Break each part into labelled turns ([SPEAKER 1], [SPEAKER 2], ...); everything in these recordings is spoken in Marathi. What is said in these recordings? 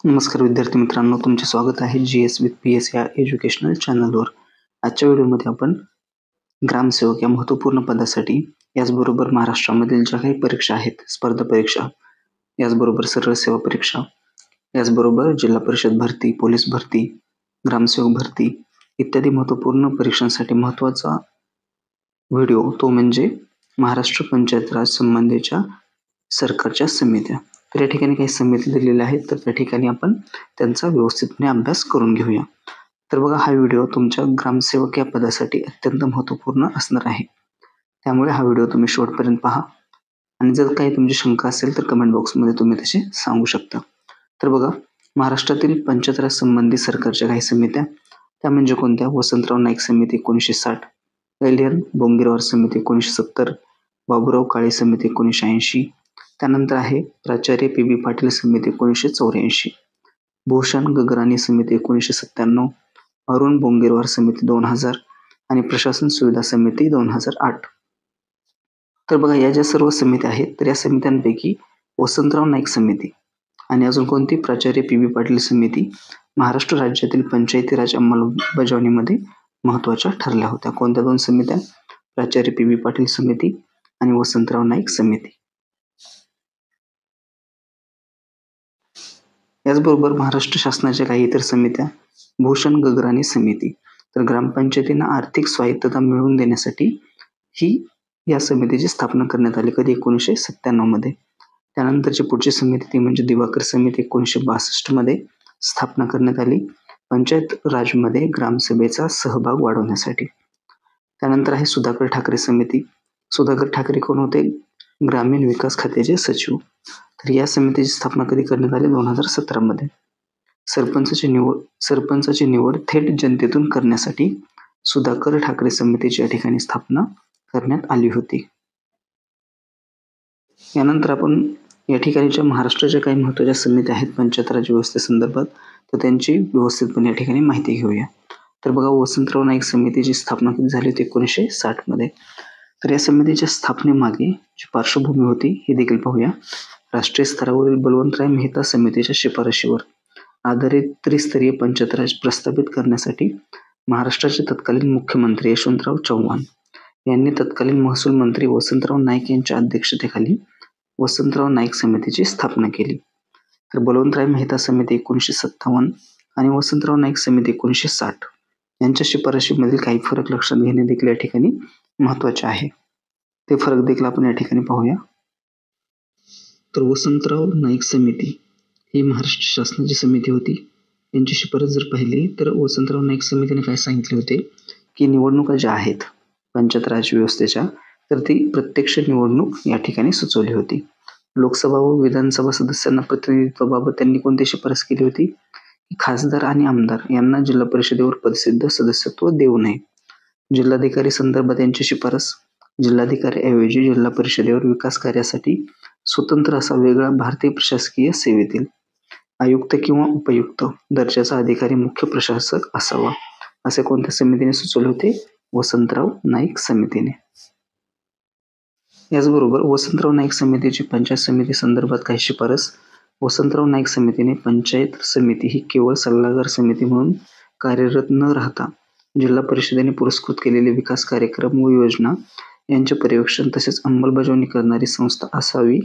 [SPEAKER 1] नमस्कार विद्यार्थी मित्रांनो, तुमचे स्वागत आहे GS विथ PS या एज्युकेशनल चॅनलवर. आजच्या व्हिडिओमध्ये आपण ग्रामसेवक या महत्त्वपूर्ण पदासाठी, याचबरोबर महाराष्ट्रामधील ज्या काही परीक्षा आहेत, स्पर्धा परीक्षा, याचबरोबर सरळ सेवा परीक्षा, याचबरोबर जिल्हा परिषद भरती, पोलीस भरती, ग्रामसेवक भरती इत्यादी महत्त्वपूर्ण परीक्षांसाठी महत्त्वाचा व्हिडिओ तो म्हणजे महाराष्ट्र पंचायत राज संबंधीच्या सरकारच्या समित्या. तर या ठिकाणी काही समिती दिलेल्या आहेत, तर त्या ठिकाणी आपण त्यांचा व्यवस्थितपणे अभ्यास करून घेऊया. तर बघा, हा व्हिडिओ तुमच्या ग्रामसेवक या पदासाठी अत्यंत महत्त्वपूर्ण असणार आहे. त्यामुळे हा व्हिडिओ तुम्ही शेवटपर्यंत पहा आणि जर काही तुमची शंका असेल तर कमेंट बॉक्समध्ये तुम्ही तसे सांगू शकता. तर बघा, महाराष्ट्रातील पंचायत राज संबंधी सरकारच्या काही समित्या त्या म्हणजे कोणत्या? वसंतराव नाईक समिती 1960, एलियन बोंगीरवार समिती 1970, बाबूराव काळे समिती 1980, त्यानंतर आहे प्राचार्य PB पाटील समिती 1984, भूषण गगराणी समिती 1997, अरुण बोंगीरवार समिती 2000 आणि प्रशासन सुविधा समिती 2008. तर बघा, या ज्या सर्व समित्या आहेत, तर या समित्यांपैकी वसंतराव नाईक समिती आणि अजून कोणती? प्राचार्य PB पाटील समिती महाराष्ट्र राज्यातील पंचायती राज अंमलबजावणीमध्ये महत्त्वाच्या ठरल्या होत्या. कोणत्या दोन समित्या? प्राचार्य PB पाटील समिती आणि वसंतराव नाईक समिती. याचबरोबर महाराष्ट्र शासनाच्या काही इतर समित्या, भूषण गगराणी समिती. तर ग्रामपंचायतींना आर्थिक स्वायत्तता मिळवून देण्यासाठी ही या समितीची स्थापना करण्यात आली. कधी? 1997 मध्ये. त्यानंतरची पुढची समिती ती म्हणजे दिवाकर समिती 1962 मध्ये स्थापना करण्यात आली, पंचायत राजमध्ये ग्रामसभेचा सहभाग वाढवण्यासाठी. त्यानंतर आहे सुधाकर ठाकरे समिती. सुधाकर ठाकरे कोण होते? ग्रामीण विकास खात्याचे सचिव. तर या समितीची स्थापना कधी करण्यात आली? 2017 मध्ये. सरपंचाची निवड थेट जनतेतून करण्यासाठी सुधाकर ठाकरे समितीची या ठिकाणी स्थापना करण्यात आली होती. यानंतर आपण या ठिकाणीच्या महाराष्ट्राच्या काही महत्त्वाच्या समित्या आहेत पंचायत राज व्यवस्थेसंदर्भात, तर त्यांची व्यवस्थितपणे या ठिकाणी माहिती घेऊया. तर बघा, वसंतराव नाईक समितीची स्थापना कधी झाली होती? 1960 मध्ये. तर या समितीच्या स्थापनेमागे जी पार्श्वभूमी होती ही देखील पाहूया. राष्ट्रीय स्तरावरील बलवंतराय मेहता समितीच्या शिफारशीवर आधारित त्रिस्तरीय पंचायत राज प्रस्थापित करण्यासाठी महाराष्ट्राचे तत्कालीन मुख्यमंत्री यशवंतराव चव्हाण यांनी तत्कालीन महसूल मंत्री वसंतराव नाईक यांच्या अध्यक्षतेखाली वसंतराव नाईक समितीची स्थापना केली. तर बलवंतराय मेहता समिती 1957 आणि वसंतराव नाईक समिती 1960 यांच्या शिफारशीमधील काही फरक लक्षात घेणे देखील या ठिकाणी महत्त्वाचे आहे. ते फरक देखील आपण या ठिकाणी पाहूया. तर वसंतराव नाईक समिती ही महाराष्ट्र शासनाची समिती होती. यांची शिफारस जर पाहिली तर वसंतराव नाईक समितीने काय सांगितले होते की निवडणुका ज्या आहेत पंचायत राज व्यवस्थेच्या, तर ती प्रत्यक्ष निवडणूक या ठिकाणी सुचवली होती. लोकसभा व विधानसभा सदस्यांना प्रतिनिधित्वाबाबत त्यांनी कोणती शिफारस केली होती? खासदार आणि आमदार यांना जिल्हा परिषदेवर पदसिद्ध सदस्यत्व देऊ नये. जिल्हाधिकारी संदर्भात यांची शिफारस, जिल्हाधिकाऱ्याऐवजी जिल्हा परिषदेवर विकास कार्यासाठी स्वतंत्र असा वेगळा भारतीय प्रशासकीय सेवेतील आयुक्त किंवा उपयुक्त दर्जाचा अधिकारी मुख्य प्रशासक असावा, असे कोणत्या समितीने सुचवले होते? वसंतराव नाईक समितीने. याचबरोबर वसंतराव नाईक समितीची पंचायत समिती संदर्भात काही शिफारस. वसंतराव नाईक समितीने पंचायत समिती ही केवळ सल्लागार समिती म्हणून कार्यरत न राहता जिल्हा परिषदेने पुरस्कृत केलेले विकास कार्यक्रम व योजना यांचे पर्यवेक्षण तसेच अंमलबजावणी करणारी संस्था असावी,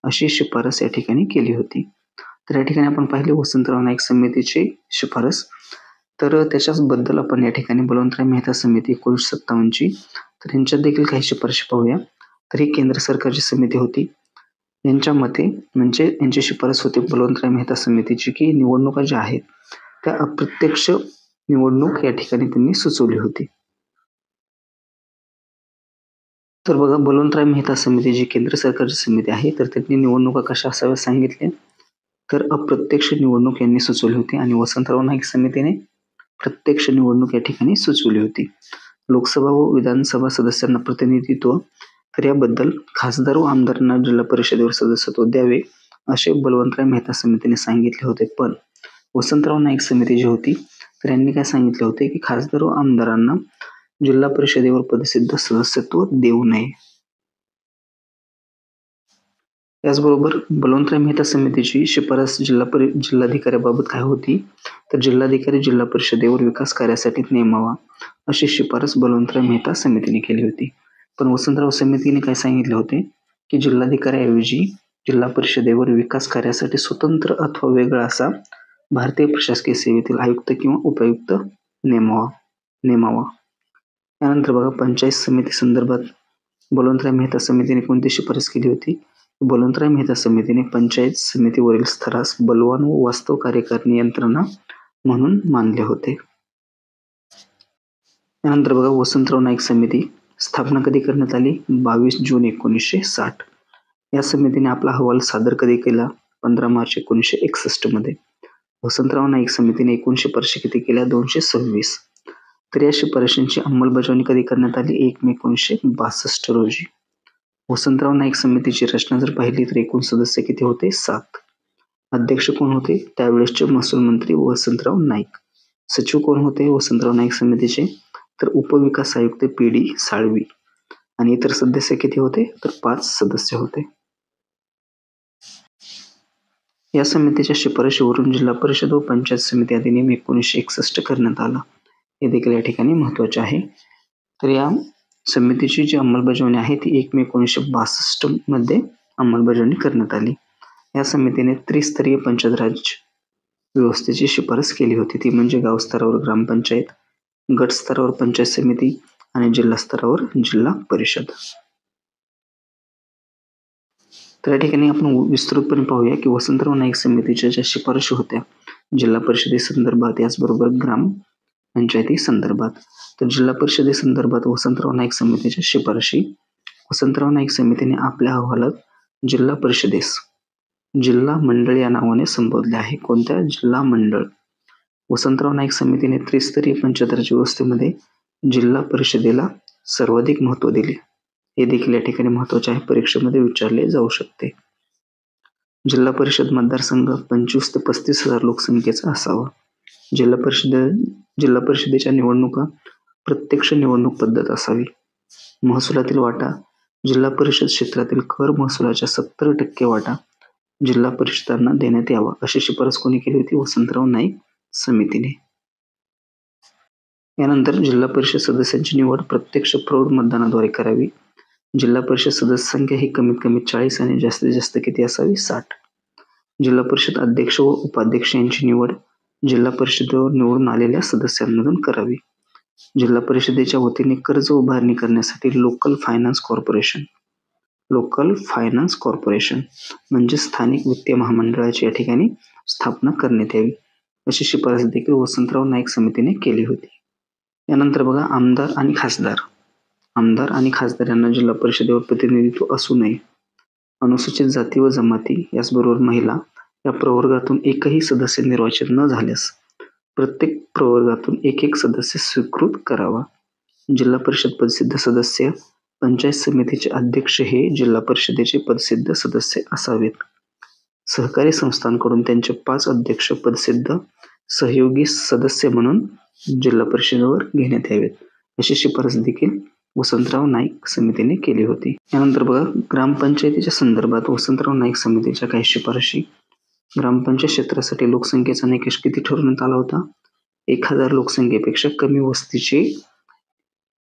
[SPEAKER 1] अशी शिफारस या ठिकाणी केली होती. तर या ठिकाणी आपण पाहिले वसंतराव नाईक समितीची शिफारस. तर त्याच्याच बद्दल आपण या ठिकाणी बलवंतराय मेहता समिती 1957ची, तर यांच्यात देखील काही शिफारशी पाहूया. तर ही केंद्र सरकारची समिती होती. यांच्या मते म्हणजे यांची शिफारस होती बलवंतराय मेहता समितीची की निवडणुका ज्या आहेत त्या अप्रत्यक्ष निवडणूक या ठिकाणी त्यांनी सुचवली होती. तर बघा, बलवंतराय मेहता समिती जी केंद्र सरकारची समिती आहे, तर त्यांनी निवडणुका कशा असाव्या सांगितले, तर अप्रत्यक्ष निवडणूक यांनी सुचवली होती आणि वसंतराव नाईक समितीने प्रत्यक्ष निवडणूक या ठिकाणी सुचवली होती. लोकसभा व विधानसभा सदस्यांना प्रतिनिधित्व, तर याबद्दल खासदार व आमदारांना जिल्हा परिषदेवर सदस्यत्व द्यावे असे बलवंतराय मेहता समितीने सांगितले होते. पण वसंतराव नाईक समिती जी होती तर यांनी काय सांगितले होते की खासदार व आमदारांना जिल्हा परिषदेवर पदसिद्ध सदस्यत्व देऊ नये. याचबरोबर बलवंतराय मेहता समितीची शिफारस जिल्हाधिकाऱ्याबाबत काय होती, तर जिल्हाधिकारी जिल्हा परिषदेवर विकास कार्यासाठी नेमावा अशी शिफारस बलवंतराय मेहता समितीने केली होती. पण वसंतराव समितीने काय सांगितले होते की जिल्हाधिकाऱ्याऐवजी जिल्हा परिषदेवर विकास कार्यासाठी स्वतंत्र अथवा वेगळा असा भारतीय प्रशासकीय सेवेतील आयुक्त किंवा उपायुक्त नेमावा. त्यानंतर बघा पंचायत समिती संदर्भात बलवंतराय मेहता समितीने कोणती शिफारस केली होती? बलवंतराय मेहता समितीने पंचायत समितीवरील स्तरास बलवान व वास्तव कार्यकारिणी यंत्रणा म्हणून मानले होते. त्यानंतर बघा वसंतराव नाईक समिती स्थापना कधी करण्यात आली? 22 जून 1960. या समितीने आपला अहवाल सादर कधी केला? 15 मार्च 1961 मध्ये. वसंतराव नाईक समितीने एकूण शिफारशी किती केल्या? 226. तर या शिफारशींची अंमलबजावणी कधी करण्यात आली? 1 मे 1962 रोजी. वसंतराव नाईक समितीची रचना जर पाहिली तर एकूण सदस्य किती होते? 7. अध्यक्ष कोण होते? त्यावेळेसचे महसूल मंत्री वसंतराव नाईक. सचिव कोण होते वसंतराव नाईक समितीचे? तर उपविकास आयुक्त PD साळवी. आणि इतर सदस्य किती होते? तर 5 सदस्य होते. या समितीच्या शिफारशीवरून जिल्हा परिषद व पंचायत समिती अधिनियम 1961 करण्यात आला. हे देखील या ठिकाणी महत्वाचे आहे. तर या समितीची जी अंमलबजावणी आहे ती 1 मे 1962 मध्ये अंमलबजावणी करण्यात आली. या समितीने त्रिस्तरीय पंचायत राज व्यवस्थेची शिफारस केली होती. ती म्हणजे गाव स्तरावर ग्रामपंचायत, गट स्तरावर पंचायत समिती आणि जिल्हा स्तरावर जिल्हा परिषद. तर या ठिकाणी आपण विस्तृतपणे पाहूया की वसंतराव नाईक समितीच्या ज्या शिफारशी होत्या जिल्हा परिषदेसंदर्भात याचबरोबर ग्राम पंचायती संदर्भात. तर जिल्हा परिषदेसंदर्भात वसंतराव नाईक समितीच्या शिफारशी. वसंतराव नाईक समितीने आपल्या अहवालात जिल्हा परिषदेस जिल्हा मंडळ या नावाने संबोधले आहे. कोणत्या? जिल्हा मंडळ. वसंतराव नाईक समितीने त्रिस्तरीय पंचायत राज व्यवस्थेमध्ये जिल्हा परिषदेला सर्वाधिक महत्त्व दिले. हे देखील या ठिकाणी महत्त्वाचे आहे, परीक्षेमध्ये विचारले जाऊ शकते. जिल्हा परिषद मतदारसंघ 25 ते 35 हजार लोकसंख्येचा असावा. जिल्हा परिषदेच्या निवडणुका प्रत्यक्ष निवडणूक पद्धत असावी. महसुलातील वाटा जिल्हा परिषद क्षेत्रातील कर महसुलाच्या 70% वाटा जिल्हा परिषदांना देण्यात यावा अशी शिफारस कोणी केली होती? वसंतराव नाईक समितीने. यानंतर जिल्हा परिषद सदस्यांची निवड प्रत्यक्ष प्रौढ मतदानाद्वारे करावी. जिल्हा परिषद सदस्य संख्या ही कमीत कमी 40 आणि जास्तीत जास्त किती असावी? 60. जिल्हा परिषद अध्यक्ष व उपाध्यक्ष यांची निवड जिल्हा परिषदेवर निवडून आलेल्या सदस्यांमधून करावी. जिल्हा परिषदेच्या वतीने कर्ज उभारणी करण्यासाठी लोकल फायनान्स कॉर्पोरेशन म्हणजे स्थानिक वित्तीय महामंडळाची या ठिकाणी स्थापना करण्यात यावी अशी शिफारस देखील वसंतराव नाईक समितीने केली होती. यानंतर बघा आमदार आणि खासदार यांना जिल्हा परिषदेवर प्रतिनिधित्व असू नये. अनुसूचित जाती व जमाती याचबरोबर महिला या प्रवर्गातून एकही सदस्य निर्वाचित न झाल्यास प्रत्येक प्रवर्गातून एक सदस्य स्वीकृत करावा. जिल्हा परिषद पदसिद्ध सदस्य पंचायत समितीचे अध्यक्ष हे जिल्हा परिषदेचे पदसिद्ध सदस्य असावेत. सहकारी संस्थांकडून त्यांचे 5 अध्यक्ष पदसिद्ध सहयोगी सदस्य म्हणून जिल्हा परिषदेवर घेण्यात यावेत अशी शिफारस देखील वसंतराव नाईक समितीने केली होती. यानंतर बघा ग्रामपंचायतीच्या संदर्भात वसंतराव नाईक समितीच्या काही शिफारशी. ग्रामपंचायत क्षेत्रासाठी लोकसंख्येचा निकष किती ठरवण्यात आला होता? 1000 लोकसंख्येपेक्षा कमी वस्तीचे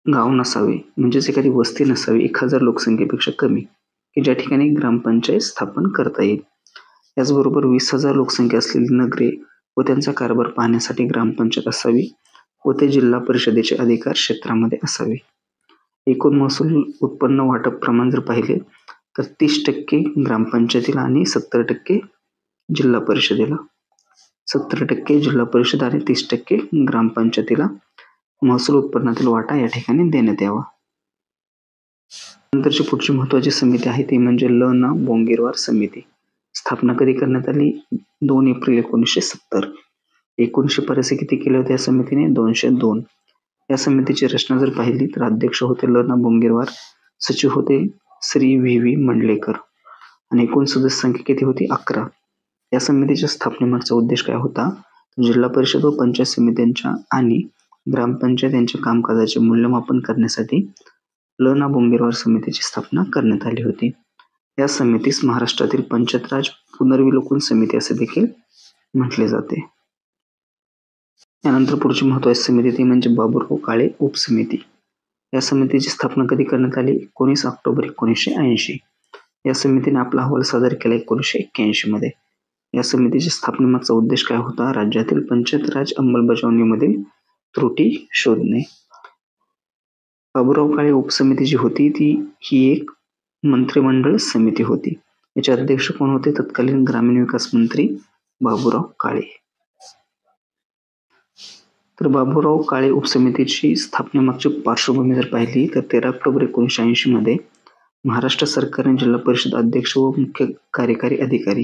[SPEAKER 1] गाव नसावे, म्हणजेच एखादी वस्ती नसावी 1000 लोकसंख्येपेक्षा कमी की ज्या ठिकाणी ग्रामपंचायत स्थापन करता येईल. याचबरोबर 20,000 लोकसंख्या असलेली नगरे व त्यांचा कारभार पाहण्यासाठी ग्रामपंचायत असावी व ते जिल्हा परिषदेचे अधिकार क्षेत्रामध्ये असावे. एकूण महसूल उत्पन्न वाटप प्रमाण जर पाहिले तर 30% ग्रामपंचायतीला आणि 70% जिल्हा परिषदेला. 70% जिल्हा परिषद आणि 30% ग्रामपंचायतीला महसूल उत्पन्नातील वाटा या ठिकाणी देण्यात यावा. नंतरची पुढची महत्वाची समिती आहे ती म्हणजे ल.ना. बोंगेरवार समिती. स्थापना कधी करण्यात आली? 2 एप्रिल 1970. एकूण शिफारसी किती केल्या होत्या या समितीने? 202. या समितीची रचना जर पाहिली तर अध्यक्ष होते ल.ना. बोंगेरवार, सचिव होते श्री व्ही मंडलेकर आणि एकूण सदस्य संख्या किती होती? 11. या समितीच्या स्थापनेमागचा उद्देश काय होता? जिल्हा परिषद व पंचायत समित्यांच्या आणि ग्रामपंचायत यांच्या कामकाजाचे मूल्यमापन करण्यासाठी ल.ना. बोंगेरवार समितीची स्थापना करण्यात आली होती. या समितीस महाराष्ट्रातील पंचायत राज पुनर्विलोकन समिती असे देखील म्हटले जाते. यानंतर पुढची महत्त्वाची समिती ती म्हणजे बाबुराव काळे उपसमिती. या समितीची स्थापना कधी करण्यात आली? 19 ऑक्टोबर 1980. या समितीने आपला अहवाल सादर केला 1981 मध्ये. या समितीच्या स्थापनेमागचा उद्देश काय होता? राज्यातील पंचायत राज अंमलबजावणीमधील त्रुटी शोधणे. बाबुराव काळे उपसमिती जी होती ही एक मंत्रिमंडळ समिती होती. याचे अध्यक्ष कोण होते? तत्कालीन ग्रामीण विकास मंत्री बाबुराव काळे. तर बाबुराव काळे उपसमितीची स्थापनेमागची पार्श्वभूमी जर पाहिली तर 13 ऑक्टोबर 1980 मध्ये महाराष्ट्र सरकारने जिल्हा परिषद अध्यक्ष व मुख्य कार्यकारी अधिकारी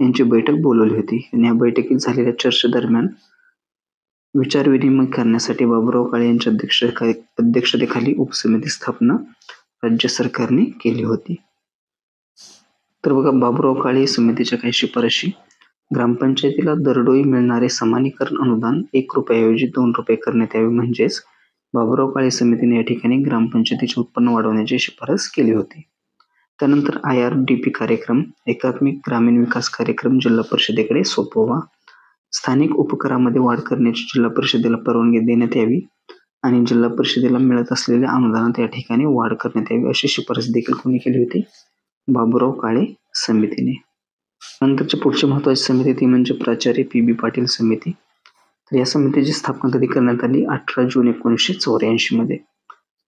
[SPEAKER 1] यांची बैठक बोलवली होती आणि या बैठकीत झालेल्या चर्चेदरम्यान विचारविनिमय करण्यासाठी बाबुराव काळे यांच्या अध्यक्षतेखाली उपसमिती स्थापना राज्य सरकारने केली होती. तर बघा, बाबुराव काळे समितीच्या काही शिफारशी: ग्रामपंचायतीला दरडोई मिळणारे समानीकरण अनुदान ₹1 ₹2 करण्यात यावे. म्हणजेच बाबुराव काळे समितीने या ठिकाणी ग्रामपंचायतीचे उत्पन्न वाढवण्याची शिफारस केली होती. त्यानंतर IRDP कार्यक्रम, एकात्मिक ग्रामीण विकास कार्यक्रम जिल्हा परिषदेकडे सोपवा. स्थानिक उपकरामध्ये वाढ करण्याची जिल्हा परिषदेला परवानगी देण्यात यावी आणि जिल्हा परिषदेला मिळत असलेल्या अनुदानात या ठिकाणी वाढ करण्यात यावी अशी शिफारस देखील कोणी केली होती? बाबुराव काळे समितीने. नंतरची पुढची महत्त्वाची समिती ती म्हणजे प्राचार्य PB पाटील समिती. तर या समितीची स्थापना कधी करण्यात आली? 18 जून 1984 मध्ये.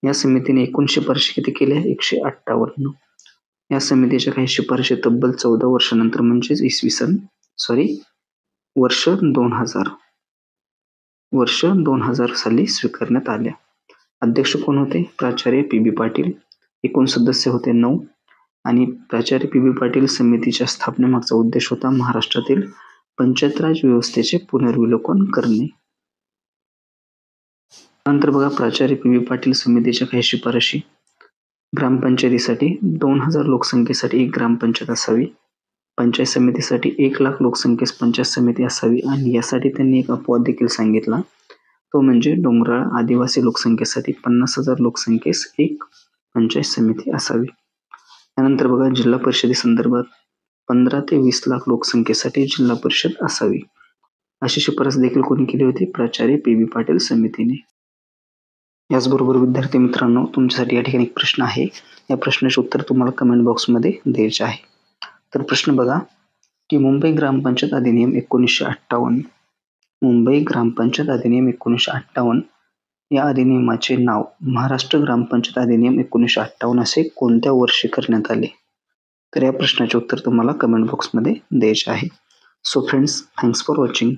[SPEAKER 1] या समितीने एकूण शिफारशी किती केल्या? 158. या समितीच्या काही शिफारशी तब्बल 14 वर्षानंतर म्हणजेच वर्ष 2000 साली स्वीकारण्यात आल्या. अध्यक्ष कोण होते? प्राचार्य PB पाटील. एकूण सदस्य होते 9 आणि प्राचार्य PB पाटील समितीच्या स्थापनेमागचा उद्देश होता महाराष्ट्रातील पंचायत राज व्यवस्थेचे पुनर्विलोकन करणे. नंतर बघा, प्राचार्य PB पाटील समितीच्या काही शिफारशी: ग्रामपंचायतीसाठी 2000 लोकसंख्येसाठी एक ग्रामपंचायत असावी. पंचायत समितीसाठी 1,00,000 लोकसंख्येस पंचायत समिती असावी आणि यासाठी त्यांनी एक अपवाद देखील सांगितला, तो म्हणजे डोंगराळ आदिवासी लोकसंख्येसाठी 50,000 लोकसंख्येस एक पंचायत समिती असावी. त्यानंतर बघा, जिल्हा परिषदेसंदर्भात 15 ते 20 लाख लोकसंख्येसाठी जिल्हा परिषद असावी अशी शिफारस देखील कोणी केली होती? प्राचार्य PB पाटील समितीने. याचबरोबर विद्यार्थी मित्रांनो, तुमच्यासाठी या ठिकाणी एक प्रश्न आहे. या प्रश्नाचे उत्तर तुम्हाला कमेंट बॉक्समध्ये द्यायचे आहे. तर प्रश्न बघा की मुंबई ग्रामपंचायत अधिनियम 1958, मुंबई ग्रामपंचायत अधिनियम 1958 या अधिनियमाचे नाव महाराष्ट्र ग्रामपंचायत अधिनियम 1958 असे कोणत्या वर्षी करण्यात आले? तर या प्रश्नाचे उत्तर तुम्हाला कमेंट बॉक्समध्ये द्यायचे आहे. So friends, thanks for watching.